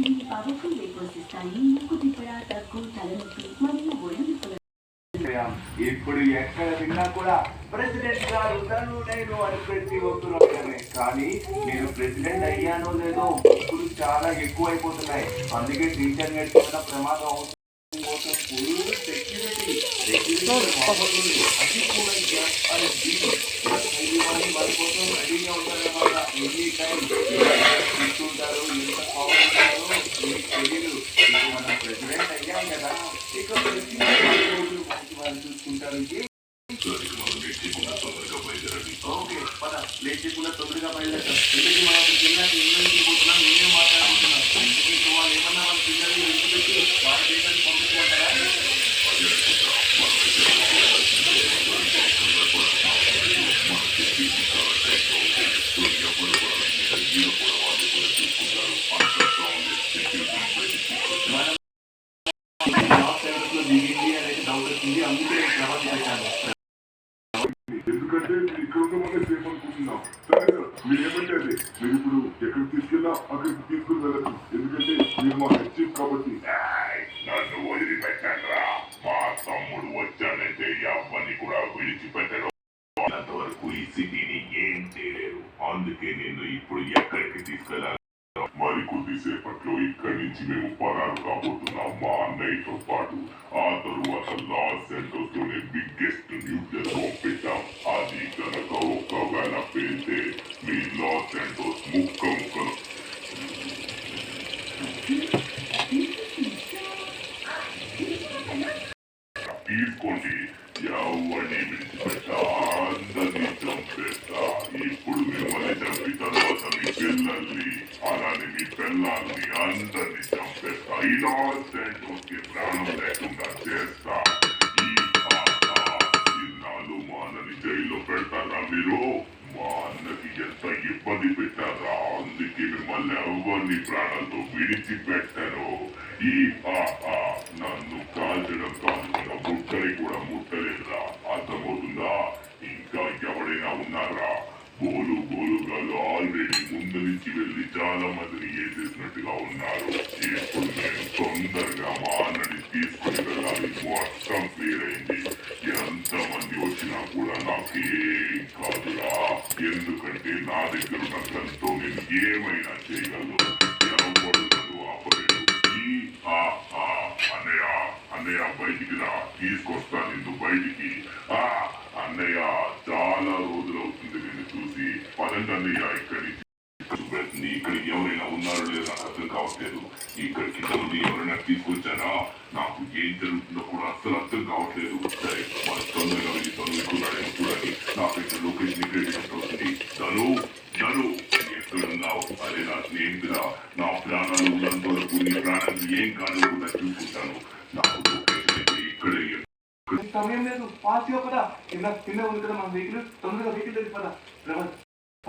దీనికి powerful vapours ఇస్తాయి. ముక్కు తిప్పడ, దగ్గు, తలనొప్పి మరియు ఒళ్ళు నొప్పుల ఇప్పుడు ఎక్కడ విన్నా కూడా ప్రెసిడెంట్ గారు తను నేను అని ప్రతి ఒక్కరు అంటారే. కానీ నేను ప్రెసిడెంట్ అయ్యానో లేదో ఇప్పుడు చాలా ఎక్కువ అయిపోతున్నాయి. అందుకే టీచర్ నేర్చుకున్న ప్రమాదం కోసం ఫుల్ సెక్యూరిటీ అది కూడా వాళ్ళ కోసం రెడీగా ఉంటారన్నమాట. ఎనీ టైం చూస్తుంటారు, ఎంత పవర్ ఉంటారో మీకు తెలియదు. ఇప్పుడు మనం ప్రెసిడెంట్ అయ్యాం కదా, ఇక ప్రతి మంచి వాళ్ళు చూసుకుంటారు. ఓకే పద లేట్ చేయకుండా తొందరగా బయలుదేరాం. ఎందుకు మనం చిన్నకి ఇల్లు పోతున్నాం, నేనే మాట్లాడుకుంటున్నాం. ఇంటికి వాళ్ళు ఏమన్నా వాళ్ళ పిల్లలు ఇంటి పెట్టి వాళ్ళ దేశాన్ని పంపించమంటారా? దిగింది అనేది డౌట్ వచ్చింది, అందుకే ప్రవాసి పెట్టాను. ఎందుకంటే మీరు ఇక్కడ ఉండమనే సేఫ్ అనుకుంటున్నాం. సరే సార్, మీరు ఏమంటే అది మీరు ఇప్పుడు ఎక్కడికి తీసుకెళ్ళా అక్కడికి తీసుకుని వెళ్ళచ్చు. ఎందుకంటే మీరు మా హెడ్ చీఫ్ కాబట్టి. నన్ను వదిలిపెట్టండిరా. మా తమ్ముడు వచ్చానంటే అవ్వని కూడా విడిచిపెట్టడం. అంతవరకు ఈ సిటీని ఏం చేయలేరు. అందుకే నేను ఇప్పుడు ఎక్కడికి తీసుకెళ్ళాలి. మరికొద్ది సేపట్లో ఇక్కడి నుంచి మేము పరారు కాబోతున్నాం మా అన్నయ్యతో పాటు. ఆ తరువాత లాస్ సెంటోస్ లోనే బిగ్గెస్ట్ న్యూక్లియర్ బాంబ్ పెట్టాం. అది కనుక ఒక్కవేళ పేలితే మీ లాస్ సెంటోస్ ముక్క ముక్కలు తీసుకోండి. ఎవరిని విడిచిపెట్టా, అందరినీ చంపేస్తా. ఇప్పుడు మిమ్మల్ని చంపి తర్వాత మీ పిల్లల్ని అలానే మీ పిల్లల్ని అందరినీ చంపేస్తా. ఈ లాస్ సెంటోస్కి ప్రాణం లేకుండా చేస్తా. ఈ ఇన్నాళ్ళు మా అన్నని జైల్లో పెడతారా మీరు? మా అన్నకి ఎంత ఇబ్బంది పెట్టారా? అందుకే మిమ్మల్ని ఎవరిని ప్రాణాలతో విడిచిపెట్టారు. ఈ నన్ను కాల్చడం కాదు కదా, ముట్టని కూడా ముట్టలేదురా. అర్థమవుతుందా? ఇంకా ఎవడైనా ఉన్నారా? గోలుగాలు ఆల్రెడీ ముందు నుంచి వెళ్ళి చాలా మందిని వేసేసినట్టుగా ఉన్నారు. ఇప్పుడు నేను తొందరగా మా అన్నని తీసుకుని వెళ్ళాలి. మొత్తం క్లియర్ అయింది. ఎంతమంది వచ్చినా కూడా నాకేం కాదురా. ఎందుకంటే నా దగ్గర ఉన్న గన్తో నేను ఏమైనా చేయగలను. ఎవరు నన్ను ఆపలేడు. అన్నయ్య బయటికి రా, తీసుకొస్తా నిన్ను బయటికి. అన్నయ్య చాలా రోజులు అవుతుంది నిన్ను చూసి. పదండి అన్నయ్య ఇక్కడి ఇక్కడ ఎవరైనా ఉన్నారో లేదో నాకు అర్థం కావట్లేదు. ఇక్కడికి ఎవరైనా తీసుకొచ్చారా? నాకు ఏం జరుగుతుందో కూడా అర్థం కావట్లేదు. సరే వాళ్ళు తొందరగా వెళ్ళి తొందరకున్నాడేమో చూడండి. నాకైతే లొకేషన్ క్రియేట్ అవుతుంది. జను ఎక్కడున్నావు? అదే నా స్నేహితుడా, నా ప్రాణాలు ఉన్నంత వరకు నీ ప్రాణాలు ఏం కాదు కూడా చూసుకుంటాను. నాకు లొకేషన్ అయితే ఇక్కడే. సమయం లేదు, ఫాస్ట్గా పదా. కింద ఉంది కదా మన వెహికల్, తొందరగా వెహికల్ దగ్గర పదా.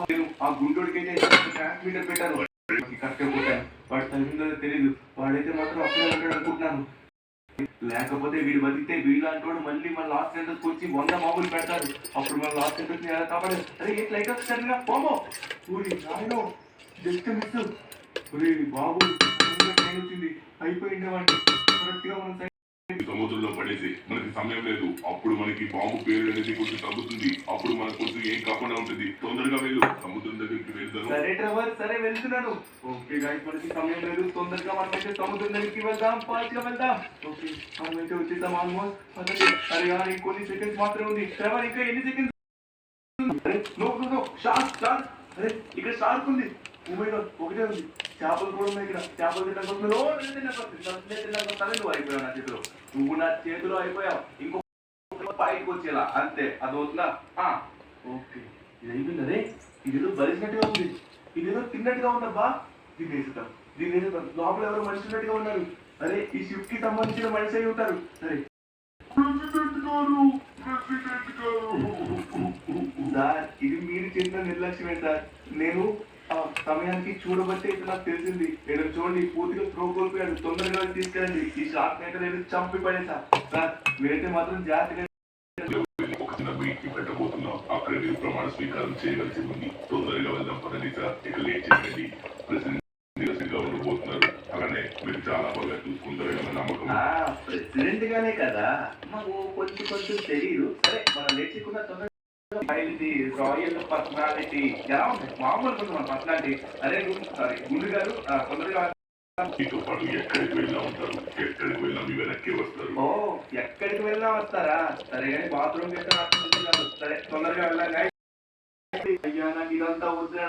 నేను ఆ గుంటోడికైతే ట్రాన్స్మీటర్ పెట్టాను, కరెక్ట్గా కొట్టాను. వాడు తగిలిందో తెలీదు. వాడైతే మాత్రం అక్కడే ఉంటాడు అనుకుంటున్నాను. లేకపోతే వీడు బతికితే వీళ్ళంటి వాడు మళ్ళీ మన లాస్ట్ సెంటర్కి వచ్చి 100 బాంబులు పెడతారు. అప్పుడు మన లాస్ట్ సెంటర్ని ఎలా కాపాడారు? అరే ఏ లైక్ సడన్గా బాంబో ఊరి నాయనో జస్ట్ మిస్. ఒరే బాబు ట్రైన్ వచ్చింది, అయిపోయింది వాడిని. కరెక్ట్గా మన సముద్రంలో పడేసి మనకి సమయం లేదు. అప్పుడు మనకి బాంబు పేరు అనేది కొంచెం తగ్గుతుంది. అప్పుడు మన కొంచెం ఏం కాకుండా ఉంటుంది. తొందరగా వెళ్ళు, సముద్రం దగ్గరికి వెళ్తాను. సరే ట్రెవర్, సరే వెళ్తున్నాను. ఓకే గైస్, మనకి సమయం లేదు. తొందరగా మనమైతే సముద్రం దగ్గరికి వెళ్దాం, ఫాస్ట్ గా వెళ్దాం. ఓకే మనమైతే వచ్చేద్దాం ఆల్మోస్ట్. అరే ఇంకొన్ని సెకండ్స్ మాత్రమే ఉంది. ట్రెవర్ ఇంకా ఎన్ని సెకండ్స్? అరే నో షార్క్. అరే ఇక్కడ షార్క్ ఉంది. ఒకటే ఉంది. చేపలు కూడా ఉన్నాయి ఇక్కడ. చేపలు తిన్నాను నువ్వు అయిపోయావు నా చేతిలో. నువ్వు నా చేతిలో అయిపోయావు. ఇంకో బయటకు వచ్చేలా అంతే. అది అవుతుందా? ఓకే ఇది అయిపోయింది. అరే ఇదేదో బలిసినట్టుగా ఉంది, ఇదేదో తిన్నట్టుగా ఉందబ్బా. దీన్ని వేసేద్దాం. లోపల ఎవరో మనిషి ఉన్నట్టుగా ఉన్నారు. అరే ఈ షిప్ కి సంబంధించిన మనిషి అయి ఉంటారు. సరే సార్, ఇది మీరు చేసిన నిర్లక్ష్యమే సార్. నేను సమయానికి చూడబట్టే ఇది నాకు తెలిసింది. ఇక్కడ చూడండి, పూర్తిగా స్ట్రో కోల్పోయాడు. తొందరగా తీసుకెళ్ళండి. ఈ షార్క్ అయితే నేను చంపి పడేసా సార్. మీరైతే మాత్రం జాగ్రత్తగా పెట్టబోతున్నాం. అక్కడ మీరు ప్రమాణ స్వీకారం చేయవలసి ఉంది. తొందరగా వెళ్దాం పదండి సార్. ఇక లేట్ చేయండి. ప్రెసిడెంట్ ఉండబోతున్నారు. అక్కడ గానే మీరు చాలా బాగా చూసుకుంటారని నమ్మకం. ప్రెసిడెంట్ గానే కదా, మాకు కొంచెం కొంచెం తెలియదు. సరే మనం నేర్చుకున్న తొందరగా ఇది రాయల్ పర్సనాలిటీ ఎలా ఉంది? మామూలు కొంచెం మన పర్సనాలిటీ. అరే సారీ గుండు గారు తొందరగా మీతో పాటు ఎక్కడికి వెళ్ళా ఉంటారు, ఎక్కడికి వెళ్ళా మీ వెనక్కి వస్తారు. ఓ ఎక్కడికి వెళ్ళా వస్తారా? సరే కానీ బాత్రూమ్ ఎక్కడ సరే తొందరగా వెళ్ళాం. అయ్యా నాకు ఇదంతా వద్దు.